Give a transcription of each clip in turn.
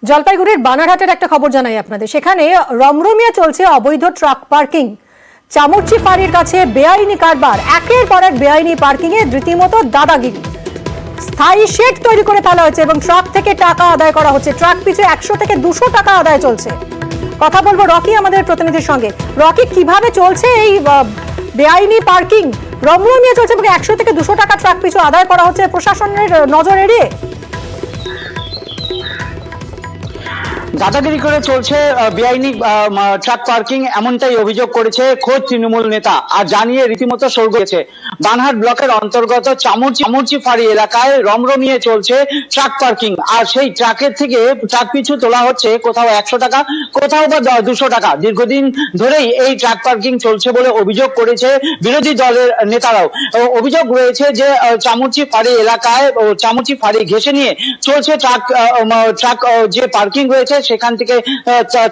জলপাইগুড়ির বানারহাটের একটা খবর জানাই আপনাদের। সেখানে রমরমিয়ে চলছে অবৈধ ট্রাক পার্কিং। চামুরচি ফাঁড়ির কাছে বেআইনি কারবার, একের পর এক বেআইনি পার্কিং এ রীতিমতো দাদাগিরি। স্থায়ী শেড তৈরি করে ফেলা হয়েছে এবং ট্রাক থেকে টাকা আদায় করা হচ্ছে। ট্রাক পিছু 100 থেকে 200 টাকা আদায় চলছে। কথা বলবো রকি আমাদের প্রতিনিধির সঙ্গে। রকি, কিভাবে চলছে এই বেআইনি পার্কিং? রমরমিয়ে চলছে এবং 100 থেকে 200 টাকা ট্রাক পিছু আদায় করা হচ্ছে প্রশাসনের নজর এড়িয়ে। দাদাগিরি করে চলছে বেআইনি ট্রাক পার্কিং, এমনটাই অভিযোগ করেছে খোদ তৃণমূল নেতা, আর জানিয়ে রীতিমতো সরব হয়েছে। বানহাট ব্লকের অন্তর্গত চামুরচি ফাঁড়ি এলাকায় রমরমিয়ে চলছে ট্রাক পার্কিং, আর সেই ট্রাকের থেকে ট্রাক পিছু তোলা হচ্ছে কোথাও 100 টাকা, কোথাও বা 200 টাকা। দীর্ঘদিন ধরেই এই ট্রাক পার্কিং চলছে বলে অভিযোগ করেছে বিরোধী দলের নেতারাও। অভিযোগ রয়েছে যে চামুরচি ফাঁড়ি এলাকায় চামুরচি ফাঁড়ি ঘেঁষে নিয়ে চলছে ট্রাক যে পার্কিং রয়েছে সেখান থেকে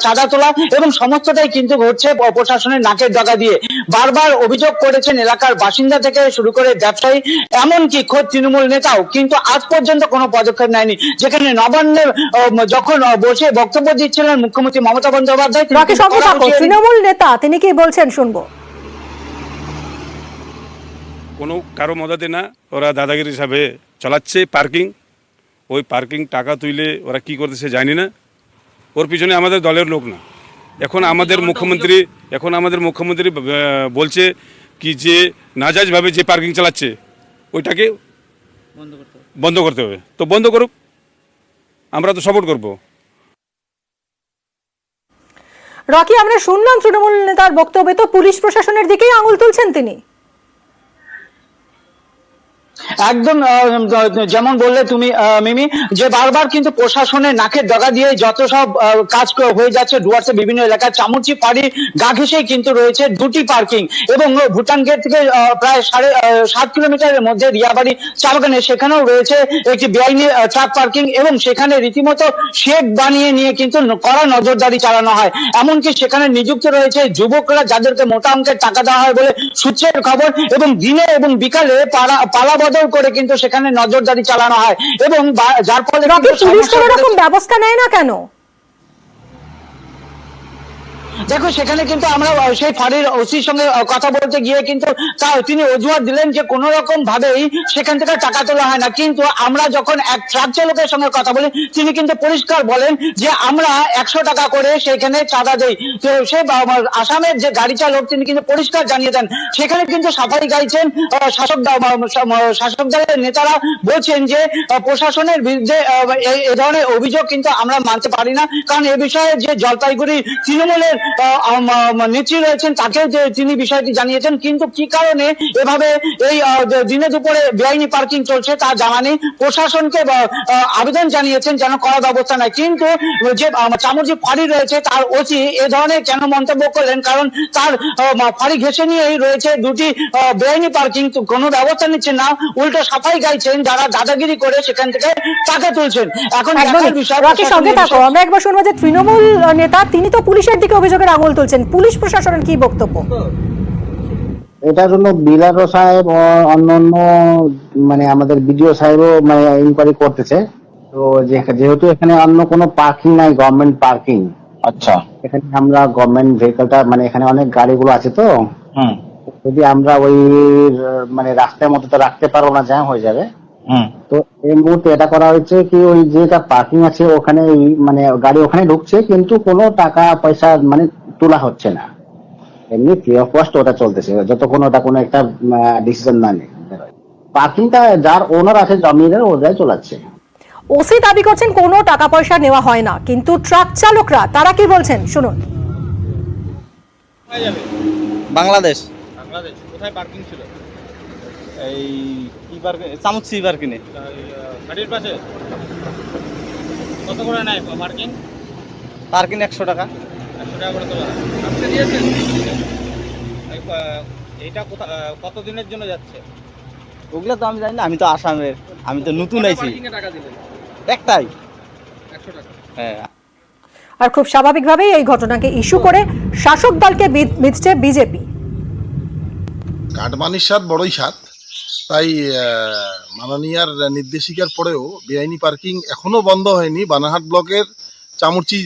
চাঁদা তোলা, এবং সমস্তটাই কিন্তু ঘটছে প্রশাসনের নাকের ডগা দিয়ে। বারবার অভিযোগ করেছেন এলাকার বাসিন্দা থেকে শুরু করে ব্যবসায়ী, এমনকি খোদ তৃণমূল নেতাও, কিন্তু আজ পর্যন্ত কোনো পদক্ষেপ নেয়নি। যেখানে নবান্নে যখন বসে বক্তব্য দিচ্ছিলেন মুখ্যমন্ত্রী মমতা বন্দ্যোপাধ্যায়, তৃণমূল নেতা তিনি কি বলছেন শুনবো। কোনো কারো মদতে না, ওরা দাদাগিরি হিসাবে চালাচ্ছে পার্কিং। ওই পার্কিং টাকা তুলে ওরা কি করতেছে জানি না, ওর পিছনে আমাদের দলের লোক না। এখন আমাদের মুখ্যমন্ত্রী বলছে কি যে নাজায়জভাবে যে পার্কিং চালাচ্ছে ওইটাকে বন্ধ করতে হবে। তো বন্ধ করুক, আমরা তো সাপোর্ট করব। রকি, আমরা শুনলাম তৃণমূল নেতার বক্তব্যে তো পুলিশ প্রশাসনের দিকেই আঙুল তুলছেন তিনি। একদম যেমন বললে তুমি মিমি, যে বারবার কিন্তু প্রশাসনের নাকের ডগা দিয়ে যত সব কাজ হয়ে যাচ্ছে ডুয়ার্সে বিভিন্ন এলাকায়। চামুরচি ফাঁড়ির গা ঘেঁষেই কিন্তু রয়েছে দুটি পার্কিং, এবং ভুটান গেট থেকে প্রায় 7.5 কিলোমিটারের মধ্যে রিয়াবাড়ি চা বাগানে সেখানেও রয়েছে একটি বেআইনি ট্রাক পার্কিং, এবং সেখানে রীতিমতো শেড বানিয়ে নিয়ে কিন্তু কড়া নজরদারি চালানো হয়। এমনকি সেখানে নিযুক্ত রয়েছে যুবকরা, যাদেরকে মোটা অঙ্কের টাকা দেওয়া হয় বলে সূত্রের খবর, এবং দিনে এবং বিকালে পালা বদল করে কিন্তু সেখানে নজরদারি চালানো হয়, এবং যার ফলে পুলিশ কোনো রকম ব্যবস্থা নেয় না কেন? দেখো, সেখানে কিন্তু আমরা সেই ফাঁড়ির ওসির সঙ্গে কথা বলতে গিয়ে কিন্তু তিনি অজুহাত দিলেন যে কোন রকম ভাবেই সেখান থেকে টাকা তোলা হয় না। কিন্তু আমরা যখন এক ট্রাক চালকের সঙ্গে কথা বলি, তিনি কিন্তু পরিষ্কার বলেন যে আমরা 100 টাকা করে সেখানে চাঁদা দেই। তো সে আসামের যে গাড়ি চালক, তিনি কিন্তু পরিষ্কার জানিয়ে দেন। সেখানে কিন্তু সাফাই গাইছেন শাসক দলের নেতারা, বলছেন যে প্রশাসনের বিরুদ্ধে এই ধরনের অভিযোগ কিন্তু আমরা মানতে পারি না, কারণ এ বিষয়ে যে জলপাইগুড়ি তৃণমূলের নেত্রী রয়েছেন তাকেও তিনি বিষয়টি জানিয়েছেন। কিন্তু কি কারণে এভাবে এই দিনে দুপুরে বেআইনি পার্কিং চলছে তা জানা নেই। প্রশাসনকে আবেদন জানিয়েছেন যেন কড়া ব্যবস্থা নেয়, কিন্তু যে চামুরচি ফাঁড়ি রয়েছে তার ওসি এ ধরনের কেন মন্তব্য করলেন? কারণ তার ফাঁড়ি ঘেঁষে নিয়েই রয়েছে দুটি বেআইনি পার্কিং, কোনো ব্যবস্থা নিচ্ছেন না, উল্টো সাফাই গাইছেন যারা দাদাগিরি করে সেখান থেকে টাকা তুলছেন। এখন আমরা একবার শুনবো যে তৃণমূল নেতা তিনি তো পুলিশের দিকে অভিযোগের আঙুল তুলছেন, পুলিশ প্রশাসনের কি বক্তব্য? এটার জন্য বিলারও সাহেব ও অন্যান্য মানে আমাদের বিডিও সাহেবও মানে ইনকোয়ারি করতেছে। তো যেহেতু এখানে অন্য কোনো পার্কিং নাই, গভর্নমেন্ট পার্কিং, আচ্ছা, এখানে আমরা গভর্নমেন্ট ভেহিকলটা মানে এখানে অনেক গাড়িগুলো আছে, তো যদি আমরা ওই মানে রাস্তার মতো তো রাখতে পারবো না, জ্যাম হয়ে যাবে। তো এই মুহূর্তে এটা করা হয়েছে কি ওই যেটা পার্কিং আছে ওখানে মানে গাড়ি ওখানে ঢুকছে, কিন্তু কোনো টাকা পয়সা মানে তোলা হচ্ছে না, এমনি ফ্রি অফ কস্ট ওটা চলতেছে যতক্ষণ ওটা কোনো একটা ডিসিশন না নেই। পার্কিংটা যার ওনার আছে জমিদার ওরাই চলাচ্ছে। ওসি দাবি করছেন কোনো টাকা পয়সা নেওয়া হয় না, কিন্তু ট্রাক চালকরা তারা কি বলছেন শুনুন। বাংলাদেশ কোথায় পার্কিং ছিল? এই কি পার্কিং? চামুরচি পার্কিং এ, গাড়ির পাশে। কত করে নেয় পার্কিং? পার্কিং 100 টাকা। 100 টাকা করে তোলা আপনি দিয়েছেন? এইটা কত দিনের জন্য যাচ্ছে? ওগুলো তো আমি জানি না, আমি তো আসামের, আমি তো নতুন আইছি। টাকা দিলেন? একটাই 100 টাকা। হ্যাঁ। আর খুব স্বাভাবিকভাবেই এই ঘটনাকে ইস্যু করে শাসক দলকে মিথছে বিজেপি। কাটমানির স্বাদ বড়ই স্বাদ, তাই মাননীয়ার নির্দেশিকার পরেও বেআইনি পার্কিং এখনো বন্ধ হয়নি। বানারহাট ব্লকের চামুরচি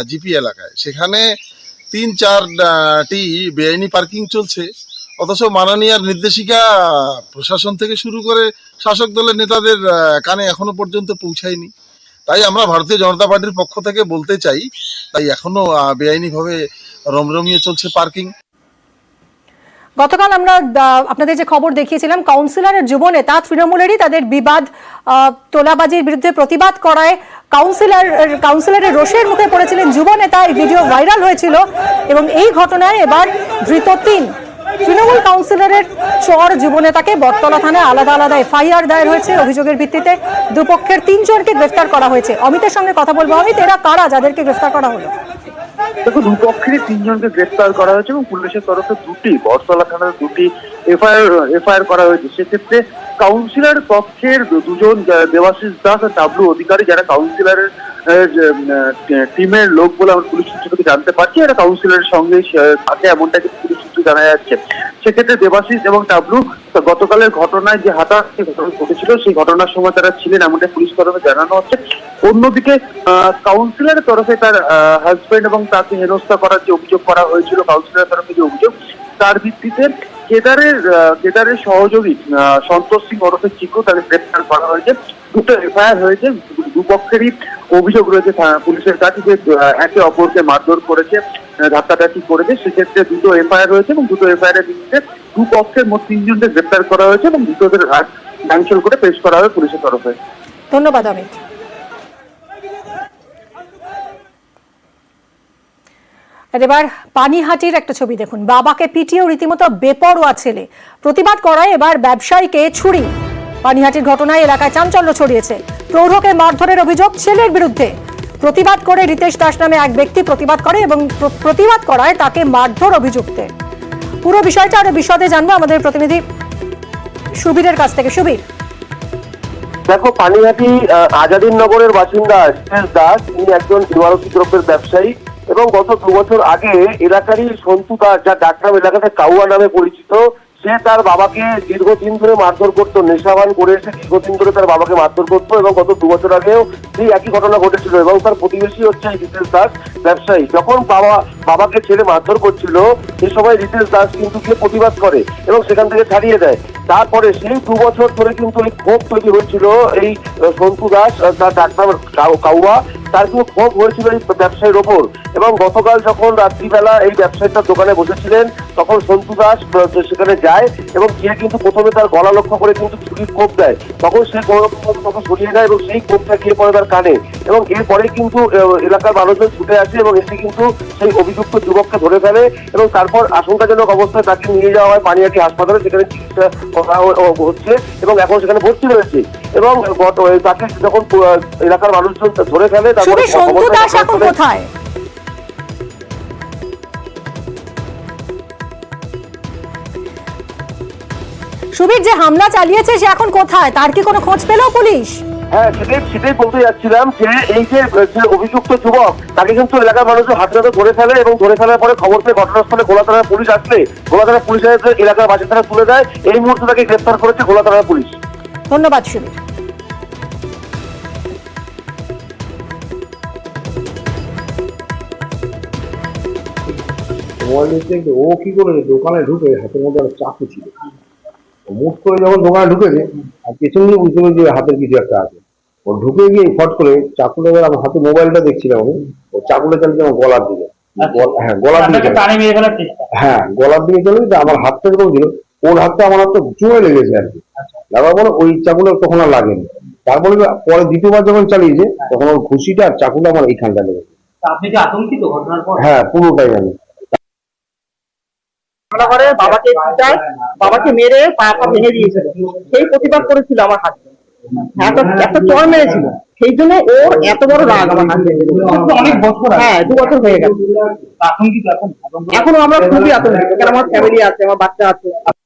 জিপি এলাকায়। সেখানে ৩-৪টি বেআইনি পার্কিং চলছে, অথচ মাননীয়ার নির্দেশিকা প্রশাসন থেকে শুরু করে শাসক দলের নেতাদের কানে এখনো পর্যন্ত পৌঁছায়নি। তাই আমরা ভারতীয় জনতা পার্টির পক্ষ থেকে বলতে চাই, তাই এখনো বেআইনিভাবে রমরমিয়ে চলছে পার্কিং। গতকাল আমরা আপনাদের যে খবর দেখিয়েছিলাম, কাউন্সিলরের যুব নেতা তৃণমূলেরই তাদের বিবাদ তোলাবাজির বিরুদ্ধে প্রতিবাদ করায় কাউন্সিলরের রোষের মুখে পড়েছিলেন যুব নেতা। এই ভিডিও ভাইরাল হয়েছিল এবং এই ঘটনায় এবার ধৃত ৩ তৃণমূল কাউন্সিলরের চর যুব নেতাকে বটতলা থানায় আলাদা আলাদা এফআইআর দায়ের হয়েছে। অভিযোগের ভিত্তিতে দুপক্ষের ৩ জনকে গ্রেফতার করা হয়েছে। অমিতের সঙ্গে কথা বলবো। অমিত, এরা কারা যাদেরকে গ্রেফতার করা হলো? দেখো, দুপক্ষেরই ৩ জনকে গ্রেফতার করা হয়েছে এবং পুলিশের তরফে 2টি বটতলা থানার 2টি এফআইআর করা হয়েছে। সেক্ষেত্রে কাউন্সিলর পক্ষের 2জন দেবাশিস দাস আর ডাব্লু অধিকারী, যারা কাউন্সিলরের টিমের লোক বলে আমরা পুলিশ সূত্র থেকে জানতে পারছি, এরা কাউন্সিলরের সঙ্গে থাকে এমনটা কিন্তু পুলিশ সূত্রে জানা যাচ্ছে। সেক্ষেত্রে দেবাশিস এবং ডাব্লু গতকালের ঘটনায় যে হাতাহাতি ঘটনা ঘটেছিল সেই ঘটনার সময় তারা ছিলেন এমনটা পুলিশ তরফে জানানো হচ্ছে। অন্যদিকে কাউন্সিলরের তরফে তার হাজবেন্ড এবং তাকে হেনস্থা করার যে অভিযোগ করা হয়েছিল, কাউন্সিলরের তরফে যে অভিযোগ, তার ভিত্তিতে কেদারের সহযোগী সন্তোষ সিং ওরফে চিকু, তাকে গ্রেপ্তার করা হয়েছে। 2টো এফআইআর হয়েছে। দুপক্ষেরই অভিযোগ রয়েছে পুলিশের কাছে যে একে অপরকে মারধর করেছে, ধাক্কাধাক্কি করেছে। সেক্ষেত্রে 2টো এফআইআর হয়েছে এবং 2টো এফআইআর এর ভিত্তিতে দুপক্ষের মোট 3 জনকে গ্রেপ্তার করা হয়েছে এবং ধৃতদের ক্যান্সেল করে পেশ করা হবে পুলিশের তরফে। ধন্যবাদ অমিত। এবার পানিহাটির একটা ছবি দেখুন। বাবাকে পিটিয়েও রীতিমতো বেপরোয়া ছেলে, প্রতিবাদ করায় এবার ব্যবসায়ীকে ছুরি। পানিহাটির ঘটনায় এলাকায় চাঞ্চল্য ছড়িয়েছে। প্রৌঢ়কে মারধরের অভিযোগ ছেলের বিরুদ্ধে। প্রতিবাদ করে রিতেশ দাস নামে এক ব্যক্তি প্রতিবাদ করে এবং প্রতিবাদ করায় তাকে মারধর অভিযুক্তের। পুরো বিষয়টা আরো বিশদে জানবো আমাদের প্রতিনিধি সুবীরের কাছ থেকে। সুবীর, দেখো, পানিহাটি আজাদিন নগরের বাসিন্দা রিতেশ দাস, তিনি একজন ইমারতি দ্রব্যের ব্যবসায়ী এবং গত 2 বছর আগে এলাকারই সন্তু দাস, যা ডাকনাম এলাকাতে কাউয়া নামে পরিচিত, সে তার বাবাকে দীর্ঘদিন ধরে মারধর করতো। নেশাবান করে এসে দীর্ঘদিন ধরে তার বাবাকে মারধর করতো এবং গত 2 বছর আগেও সেই একই ঘটনা ঘটেছিল। এবং তার প্রতিবেশী হচ্ছে রিতেশ দাস, ব্যবসায়ী। যখন বাবাকে ছেড়ে মারধর করছিল সেই সময় রিতেশ দাস কিন্তু গিয়ে প্রতিবাদ করে এবং সেখান থেকে ছাড়িয়ে দেয়। তারপরে সেই 2 বছর ধরে কিন্তু এই ক্ষোভ তৈরি হয়েছিল এই সন্তু দাস, তার ডাকনাম কাউয়া, তার কিন্তু ক্ষোভ হয়েছিল এই ব্যবসায়ীর ওপর। এবং গতকাল যখন রাত্রিবেলা এই ব্যবসায়ীটার দোকানে বসেছিলেন, তখন সন্তু দাস সেখানে যায় এবং সে কিন্তু প্রথমে তার গলা লক্ষ্য করে কিন্তু ছুরির কোপ দেয়। তখন সে তখন সরিয়ে দেয় এবং সেই কোপটা গিয়ে পড়ে তার কানে। এবং এরপরে কিন্তু এলাকার মানুষজন ছুটে আসে এবং এসে কিন্তু সেই অভিযুক্ত যুবককে ধরে ফেলে এবং তারপর আশঙ্কাজনক অবস্থায় তাকে নিয়ে যাওয়া হয় পানিহাটি হাসপাতালে। সেখানে চিকিৎসা করা হচ্ছে এবং এখন সেখানে ভর্তি রয়েছে। এবং তাকে যখন এলাকার মানুষজন ধরে ফেলে, তারপরে সন্তু দাস এখন কোথায়? সুবীর, যে হামলা চালিয়েছে সে এখন কোথায়? তার কি কোনো খোঁজ পেল পুলিশ? হ্যাঁ, সেটাই বলতে যাচ্ছিলাম যে এই যে অভিযুক্ত যুবক, তাকে কিন্তু এলাকার মানুষ হাতে হাতে ধরে ফেলে এবং ধরে ফেলার পরে খবর পেয়ে ঘটনাস্থলে গোলা থানার পুলিশ আসলে গোলা থানার পুলিশ এলাকার বাসিন্দারা তুলে দেয়। এই মুহূর্তে তাকে গ্রেফতার করেছে গোলা থানার পুলিশ। ধন্যবাদ সুবীর। ও কি করে দোকানে ঢুকে হাতের মধ্যে একটা চাকু ছিল, মুখ করে যখন দোকানে ঢুকেছে আর পেছন দিয়ে বুঝতে পারছি হাতের কিছু একটা আছে। ও ঢুকে গিয়ে ফট করে চাকুটা, এবার আমার হাতে মোবাইলটা দেখছিলাম আমি, ও চাকুটা চালিয়ে আমার গলার দিকে, হ্যাঁ গলার দিকে, হ্যাঁ গলার দিকে চলে গেছে। আমার হাতটা যেরকম ছিল, ওর হাতটা আমার হাতটা জোরে লেগেছে আর কি। লাগার পরে ওই চাকুটা তখন আর লাগেনি। তারপরে পরে দ্বিতীয়বার যখন চালিয়েছে তখন ওর ঘুষিটা আর চাকুটা আমার এইখানটা লেগেছে। আপনি কি আতঙ্কিত ঘটনার পর? হ্যাঁ, পুরোটাই আমি। বাবাকে পিটায়, বাবাকে মেরে পাটা ভেঙে দিয়েছিল, সেই প্রতিবাদ করেছিল আমার হাতে। একটা চর মেরেছিল, সেই জন্য ওর এত বড় রাগ আমার হাতে। অনেক বছর, হ্যাঁ 2 বছর হয়ে গেছে। আতঙ্কিত এখনো আমরা খুবই আতঙ্কিত, কারণ আমার ফ্যামিলি আছে, আমার বাচ্চা আছে।